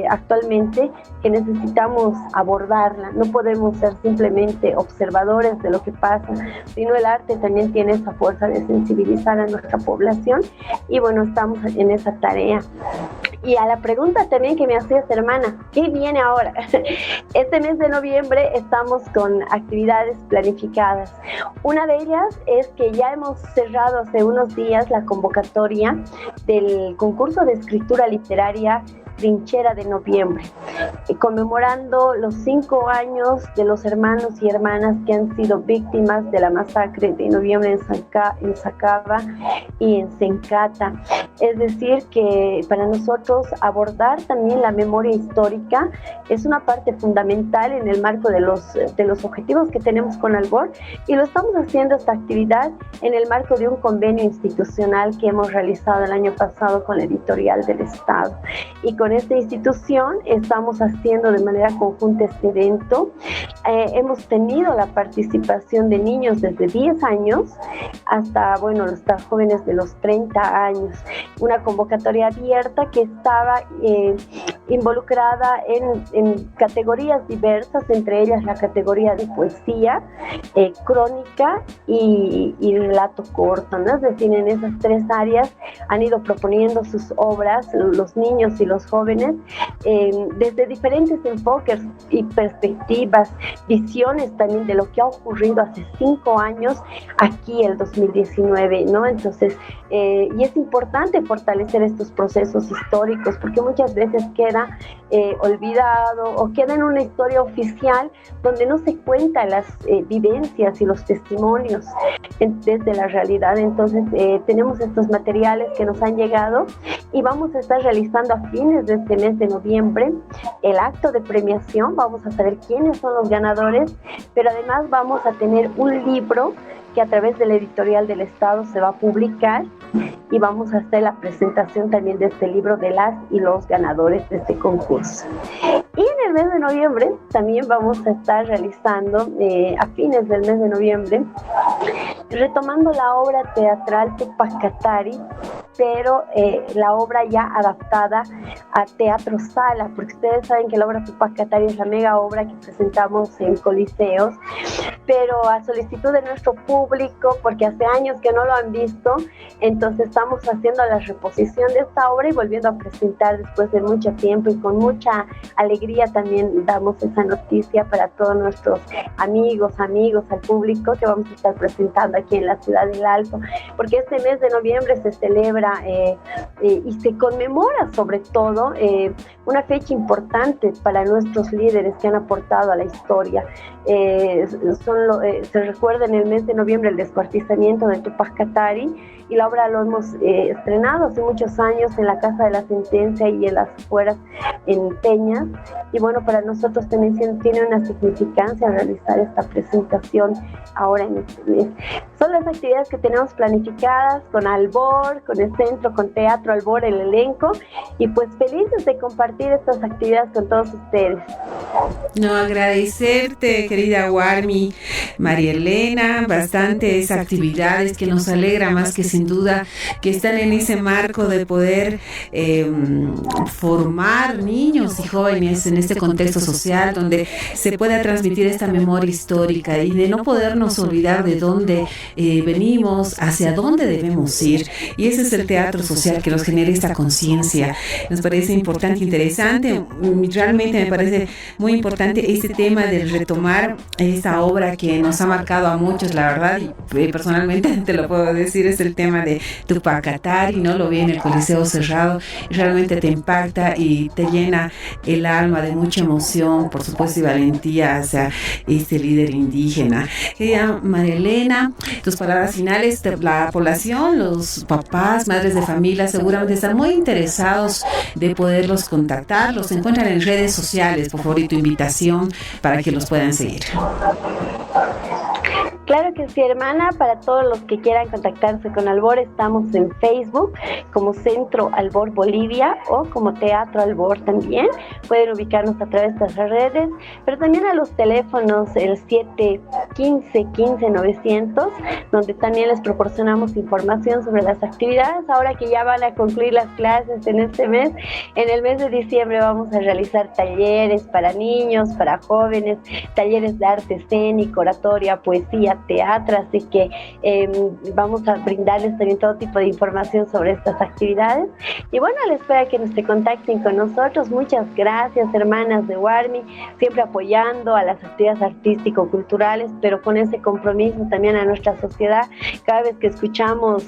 actualmente que necesitamos abordarla. No podemos ser simplemente observadores de lo que pasa, sino el arte también tiene esa fuerza de sensibilizar a nuestra población, y bueno, estamos en esa tarea. Y a la pregunta también que me hacías, hermana, ¿qué viene ahora? Este mes de noviembre estamos con actividades planificadas. Una de ellas es que ya hemos cerrado hace unos días la convocatoria del concurso de escritura literaria Trinchera de Noviembre, conmemorando los 5 años de los hermanos y hermanas que han sido víctimas de la masacre de noviembre en Sacaba y en Sencata. Es decir, que para nosotros abordar también la memoria histórica es una parte fundamental en el marco de los objetivos que tenemos con Albor, y lo estamos haciendo esta actividad en el marco de un convenio institucional que hemos realizado el año pasado con la Editorial del Estado. Y con esta institución estamos haciendo de manera conjunta este evento. Hemos tenido la participación de niños desde 10 años hasta, hasta jóvenes de los 30 años. Una convocatoria abierta que estaba involucrada en categorías diversas, entre ellas la categoría de poesía, crónica y relato corto, ¿no? Es decir, en esas 3 áreas han ido proponiendo sus obras los niños y los jóvenes desde diferentes enfoques y perspectivas, visiones también de lo que ha ocurrido hace 5 años aquí el 2019, ¿no? Entonces, y es importante fortalecer estos procesos históricos porque muchas veces queda olvidado o queda en una historia oficial donde no se cuentan las vivencias y los testimonios desde la realidad. Entonces tenemos estos materiales que nos han llegado y vamos a estar realizando a fines de este mes de noviembre el acto de premiación. Vamos a saber quiénes son los ganadores, pero además vamos a tener un libro que a través de la Editorial del Estado se va a publicar, y vamos a hacer la presentación también de este libro de las y los ganadores de este concurso. Y en el mes de noviembre también vamos a estar realizando, a fines del mes de noviembre, retomando la obra teatral Tupac Katari, pero la obra ya adaptada a teatro sala, porque ustedes saben que la obra Tupac Katari es la mega obra que presentamos en coliseos, pero a solicitud de nuestro público, porque hace años que no lo han visto, entonces estamos haciendo la reposición de esta obra y volviendo a presentar después de mucho tiempo, y con mucha alegría también damos esa noticia para todos nuestros amigos, al público, que vamos a estar presentando aquí en la ciudad del Alto, porque este mes de noviembre se celebra y se conmemora sobre todo una fecha importante para nuestros líderes que han aportado a la historia. Se recuerda en el mes de noviembre el descuartizamiento de Tupac Katari, y la obra lo hemos estrenado hace muchos años en la Casa de la Sentencia y en las afueras en Peñas, y bueno, para nosotros también tiene una significancia realizar esta presentación ahora en este mes. Son las actividades que tenemos planificadas con Albor, con el centro, con Teatro Albor, el elenco, y pues felices de compartir estas actividades con todos ustedes. No, agradecerte, querida Warmi, María Elena, bastantes actividades que nos alegra más que sin duda que están en ese marco de poder formar niños y jóvenes en este contexto social donde se pueda transmitir esta memoria histórica y de no podernos olvidar de dónde venimos, hacia dónde debemos ir. Y ese es el teatro social que nos genera esta conciencia. Nos parece importante, interesante, realmente me parece muy importante este tema de retomar esta obra que nos ha marcado a muchos, la verdad, y personalmente te lo puedo decir, es el tema de Tupac Katari, ¿no? Lo vi en el Coliseo cerrado, y realmente te impacta y te llena el alma de mucha emoción, por supuesto, y valentía hacia este líder indígena. Querida María Elena, tus palabras finales. La población, los papás, madres de familia seguramente están muy interesados de poderlos contactar. Los encuentran en redes sociales, por favor, y tu invitación para que los puedan seguir. Claro que sí, hermana. Para todos los que quieran contactarse con Albor, estamos en Facebook como Centro Albor Bolivia o como Teatro Albor también. Pueden ubicarnos a través de las redes, pero también a los teléfonos el 715-15-900, donde también les proporcionamos información sobre las actividades. Ahora que ya van a concluir las clases en este mes, en el mes de diciembre vamos a realizar talleres para niños, para jóvenes, talleres de arte escénico, oratoria, poesía, teatro, así que vamos a brindarles también todo tipo de información sobre estas actividades. Y bueno, les espero que se contacten con nosotros. Muchas gracias, hermanas de WARMI, siempre apoyando a las actividades artístico-culturales, pero con ese compromiso también a nuestra sociedad. Cada vez que escuchamos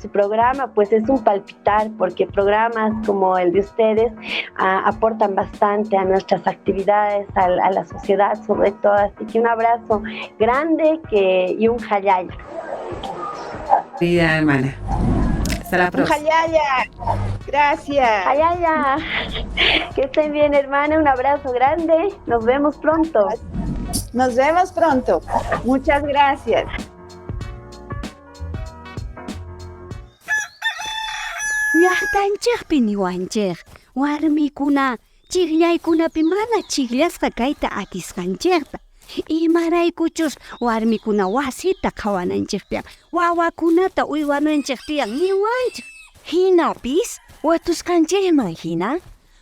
su programa, pues es un palpitar, porque programas como el de ustedes aportan bastante a nuestras actividades, a la sociedad sobre todo. Así que un abrazo grande y un jayaya. Querida hermana, hasta la próxima. Jayaya, gracias. Jayaya, que estén bien, hermana, un abrazo grande, nos vemos pronto. Nos vemos pronto, muchas gracias. Llaqtanchikpi niwanchik, warmikuna chiqllaykunapi mana chiqllasqa kayta atisqanchikta. Imaraykuchus warmikuna wasita qhawananchikpian, wawakunata uywananchikpian niwanchik. Hinapis watusqanchikman hina,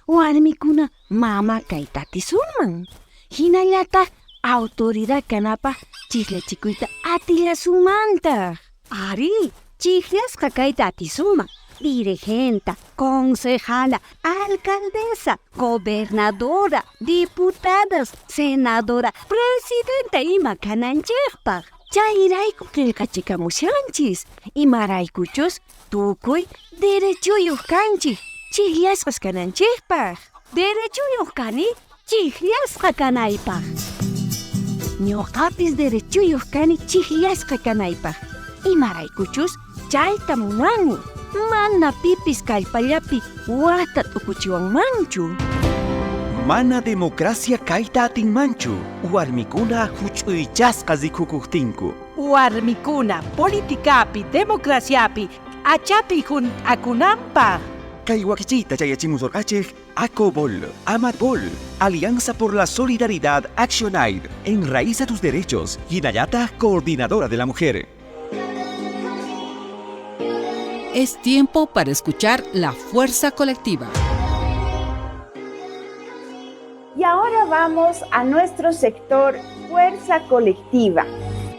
warmikuna mama kayta atisunman. Hinallataq autoridad kanapaq chiqllachikuyta atillasunmanta. Ari, chiqllasqa kayta atisunman. Dirigenta, concejala, alcaldesa, gobernadora, diputadas, senadora, presidenta ima kananchikpaq. Chayrayku qillqachikamushanchis. Imaraykuchus tukuy derechuyuq kanchik, chiqllasqas kananchikpaq. Derechuyuq kani, chiqllasqa kanaypaq. Ñuqapis derechuyuq kani, chiqllasqa kanaypaq. Imaraykuchus chayta munani. Mana pipis kallpallapi wata tukuchiwanmanchu. Mana democracia kayta atinmanchu. Warmikuna huch'uychasqa rikhukuqtinku. Warmikuna politikapi, democraciapi, achapi juntakunanpaq. Kay wakichita chayachimusorqachik ACOBOL, AMATBOL, Alianza por la Solidaridad ActionAid, Enraiza tus derechos, Hinayata, coordinadora de la mujer. Es tiempo para escuchar la fuerza colectiva. Y ahora vamos a nuestro sector Fuerza Colectiva.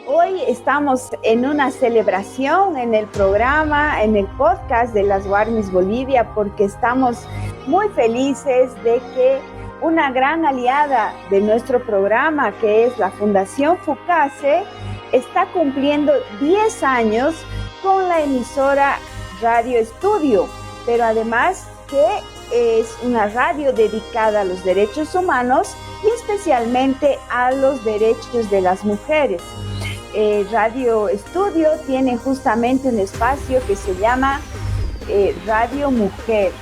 Hoy estamos en una celebración en el programa, en el podcast de las WARMIs Bolivia, porque estamos muy felices de que una gran aliada de nuestro programa, que es la Fundación FUCASE, está cumpliendo 10 años con la emisora Radio Estudio, pero además que es una radio dedicada a los derechos humanos y especialmente a los derechos de las mujeres. Radio Estudio tiene justamente un espacio que se llama Radio Mujer.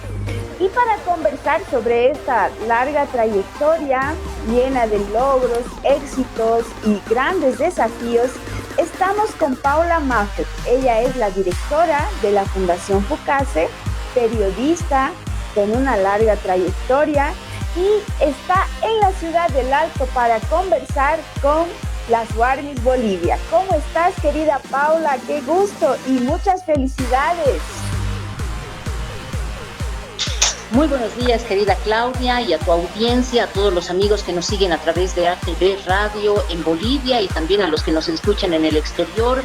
Y para conversar sobre esta larga trayectoria llena de logros, éxitos y grandes desafíos, estamos con Paula Maffet. Ella es la directora de la Fundación FUCASE, periodista con una larga trayectoria y está en la ciudad del Alto para conversar con las WARMIs Bolivia. ¿Cómo estás, querida Paula? ¡Qué gusto y muchas felicidades! Muy buenos días, querida Claudia, y a tu audiencia, a todos los amigos que nos siguen a través de ATV Radio en Bolivia y también a los que nos escuchan en el exterior.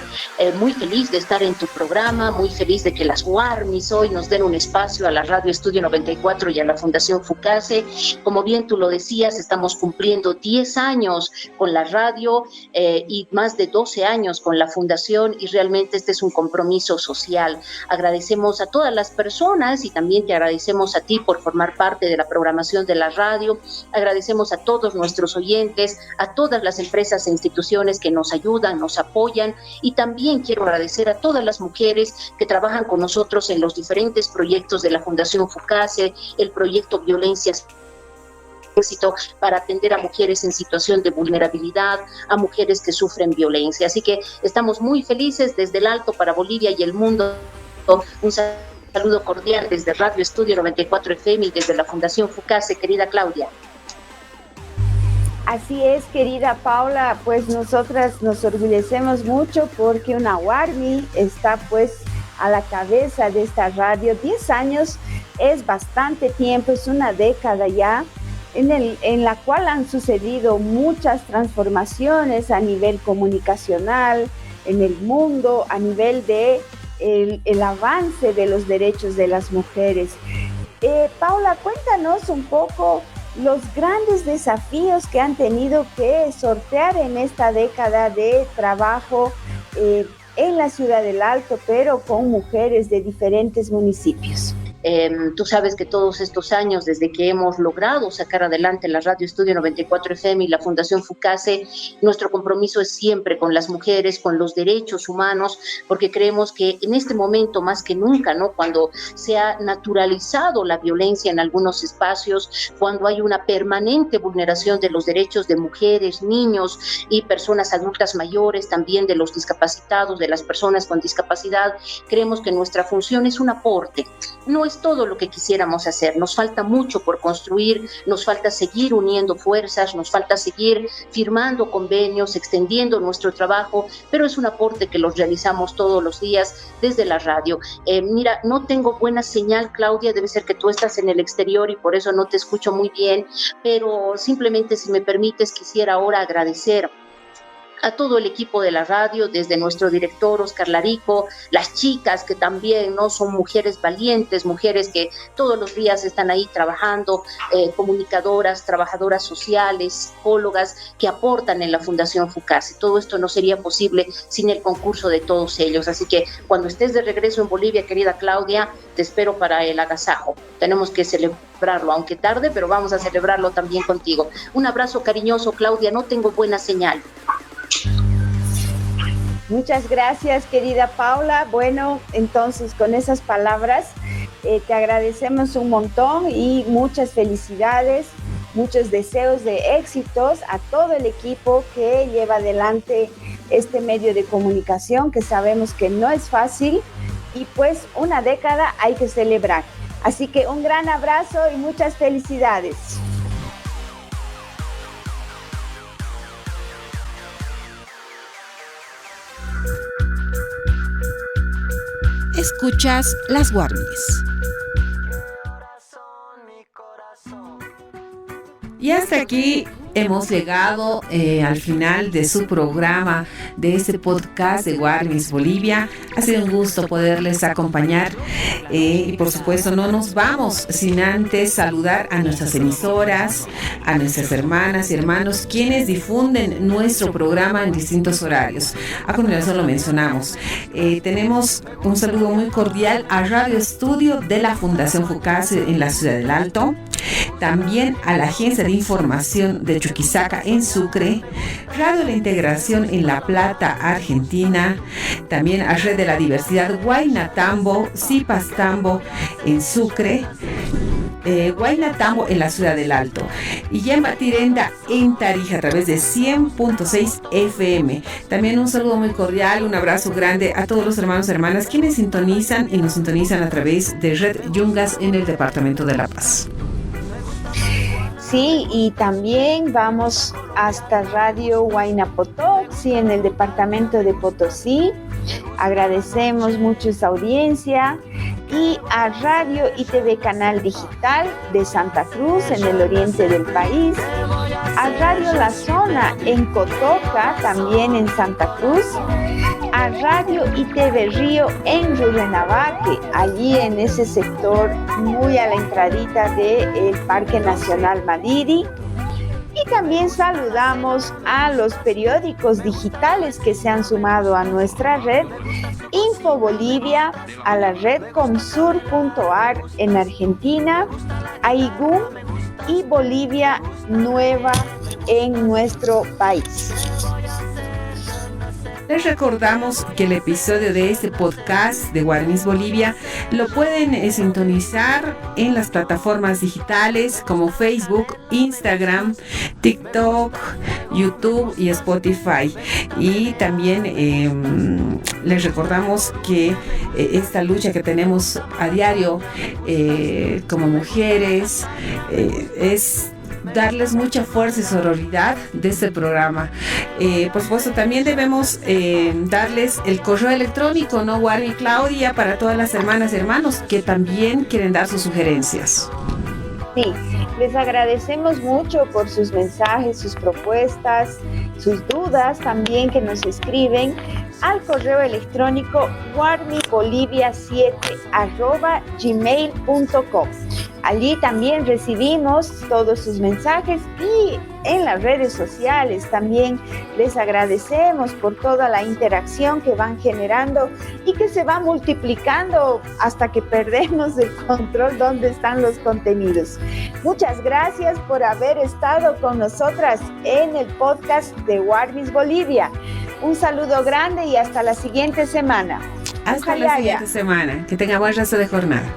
Muy feliz de estar en tu programa, muy feliz de que las WARMIs hoy nos den un espacio a la Radio Estudio 94 y a la Fundación FUCASE. Como bien tú lo decías, estamos cumpliendo 10 años con la radio y más de 12 años con la Fundación, y realmente este es un compromiso social. Agradecemos a todas las personas y también te agradecemos a ti por formar parte de la programación de la radio. Agradecemos a todos nuestros oyentes, a todas las empresas e instituciones que nos ayudan, nos apoyan, y también quiero agradecer a todas las mujeres que trabajan con nosotros en los diferentes proyectos de la Fundación FUCASE, el proyecto Violencias Éxito para atender a mujeres en situación de vulnerabilidad, a mujeres que sufren violencia. Así que estamos muy felices desde el Alto para Bolivia y el mundo. Un saludo cordial desde Radio Estudio 94 FM y desde la Fundación FUCASE, querida Claudia. Así es, querida Paula, pues nosotras nos orgullecemos mucho porque una WARMI está pues a la cabeza de esta radio. 10 años es bastante tiempo, es una década ya en la cual han sucedido muchas transformaciones a nivel comunicacional, en el mundo, a nivel de el avance de los derechos de las mujeres. Paula, cuéntanos un poco los grandes desafíos que han tenido que sortear en esta década de trabajo en la Ciudad del Alto, pero con mujeres de diferentes municipios. Tú sabes que todos estos años, desde que hemos logrado sacar adelante la Radio Estudio 94 FM y la Fundación FUCASE, nuestro compromiso es siempre con las mujeres, con los derechos humanos, porque creemos que en este momento, más que nunca, ¿no?, cuando se ha naturalizado la violencia en algunos espacios, cuando hay una permanente vulneración de los derechos de mujeres, niños y personas adultas mayores, también de los discapacitados, de las personas con discapacidad, creemos que nuestra función es un aporte. No es todo lo que quisiéramos hacer, nos falta mucho por construir, nos falta seguir uniendo fuerzas, nos falta seguir firmando convenios, extendiendo nuestro trabajo, pero es un aporte que los realizamos todos los días desde la radio. Mira, no tengo buena señal, Claudia, debe ser que tú estás en el exterior y por eso no te escucho muy bien, pero simplemente, si me permites, quisiera ahora agradecer a todo el equipo de la radio, desde nuestro director Oscar Larico, las chicas que también no son mujeres valientes, mujeres que todos los días están ahí trabajando, comunicadoras, trabajadoras sociales, psicólogas que aportan en la Fundación FUCASE. Todo esto no sería posible sin el concurso de todos ellos. Así que cuando estés de regreso en Bolivia, querida Claudia, te espero para el agasajo. Tenemos que celebrarlo, aunque tarde, pero vamos a celebrarlo también contigo. Un abrazo cariñoso, Claudia. No tengo buena señal. Muchas gracias, querida Paula. Bueno, entonces con esas palabras te agradecemos un montón y muchas felicidades, muchos deseos de éxitos a todo el equipo que lleva adelante este medio de comunicación, que sabemos que no es fácil y pues una década hay que celebrar. Así que un gran abrazo y muchas felicidades. Escuchas Las Warmis. Y hasta aquí hemos llegado al final de su programa, de este podcast de Warmis Bolivia. Ha sido un gusto poderles acompañar y por supuesto no nos vamos sin antes saludar a nuestras emisoras, a nuestras hermanas y hermanos quienes difunden nuestro programa en distintos horarios. A continuación lo mencionamos. Tenemos un saludo muy cordial a Radio Estudio de la Fundación FUCASE en la Ciudad del Alto, también a la Agencia de Información de Chuquisaca en Sucre, Radio La Integración en La Plata, Argentina, también a Red de la Diversidad Huaynatambo, Cipastambo en Sucre, Huaynatambo en la Ciudad del Alto y Yambatirenda en Tarija a través de 100.6 FM. También un saludo muy cordial, un abrazo grande a todos los hermanos y hermanas quienes sintonizan y nos sintonizan a través de Red Yungas en el Departamento de La Paz. Sí, y también vamos hasta Radio Huayna Potoxi en el departamento de Potosí. Agradecemos mucho su audiencia. Y a Radio y TV Canal Digital de Santa Cruz en el oriente del país. A Radio La Zona en Cotoca, también en Santa Cruz. A Radio y TV Río en Rurrenabaque, allí en ese sector muy a la entradita del Parque Nacional Madiri. Y también saludamos a los periódicos digitales que se han sumado a nuestra red, Info Bolivia, a la red Comsur.ar en Argentina, a IGUM y Bolivia Nueva en nuestro país. Les recordamos que el episodio de este podcast de Warmis Bolivia lo pueden sintonizar en las plataformas digitales como Facebook, Instagram, TikTok, YouTube y Spotify. Y también les recordamos que esta lucha que tenemos a diario como mujeres es darles mucha fuerza y sororidad de este programa. Por supuesto, también debemos darles el correo electrónico, ¿no, Warmi, Claudia, para todas las hermanas y hermanos que también quieren dar sus sugerencias? Sí, Les agradecemos mucho por sus mensajes, sus propuestas, sus dudas también que nos escriben al correo electrónico warmisbolivia7@gmail.com. Allí también recibimos todos sus mensajes y en las redes sociales también les agradecemos por toda la interacción que van generando y que se va multiplicando hasta que perdemos el control donde están los contenidos. Muchas gracias por haber estado con nosotras en el podcast de Warmis Bolivia. Un saludo grande y hasta la siguiente semana. Hasta la siguiente semana. Que tenga buen resto de jornada.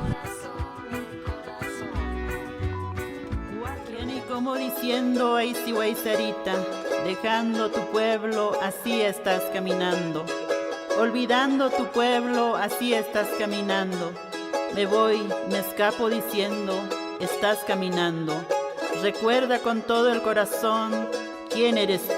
Como diciendo, "Ey, si wey, Sarita, dejando tu pueblo, así estás caminando. Olvidando tu pueblo, así estás caminando. Me voy, me escapo diciendo, estás caminando. Recuerda con todo el corazón, ¿quién eres tú?"